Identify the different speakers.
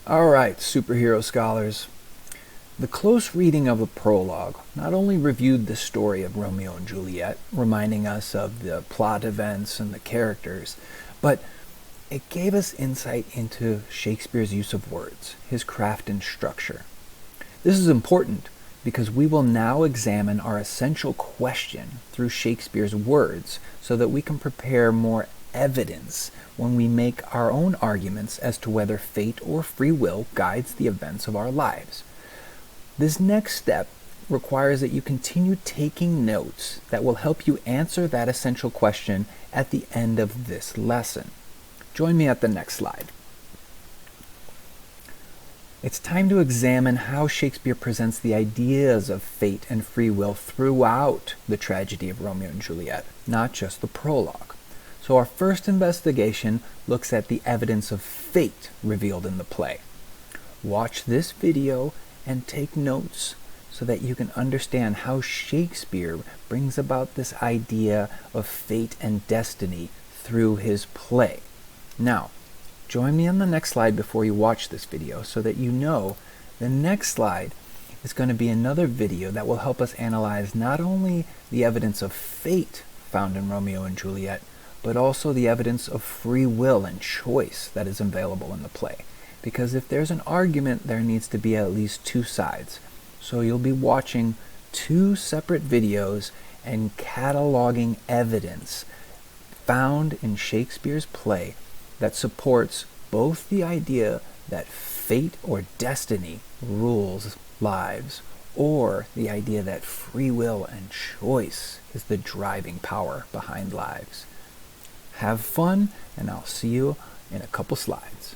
Speaker 1: Alright, superhero scholars. The close reading of the prologue not only reviewed the story of Romeo and Juliet, reminding us of the plot events and the characters, but it gave us insight into Shakespeare's use of words, his craft and structure. This is important because we will now examine our essential question through Shakespeare's words so that we can prepare more evidence when we make our own arguments as to whether fate or free will guides the events of our lives. This next step requires that you continue taking notes that will help you answer that essential question at the end of this lesson. Join me at the next slide. It's time to examine how Shakespeare presents the ideas of fate and free will throughout the tragedy of Romeo and Juliet, not just the prologue. So our first investigation looks at the evidence of fate revealed in the play. Watch this video and take notes so that you can understand how Shakespeare brings about this idea of fate and destiny through his play. Now, join me on the next slide before you watch this video so that you know the next slide is going to be another video that will help us analyze not only the evidence of fate found in Romeo and Juliet, but also the evidence of free will and choice that is available in the play. Because if there's an argument, there needs to be at least two sides. So you'll be watching two separate videos and cataloging evidence found in Shakespeare's play that supports both the idea that fate or destiny rules lives, or the idea that free will and choice is the driving power behind lives. Have fun, and I'll see you in a couple slides.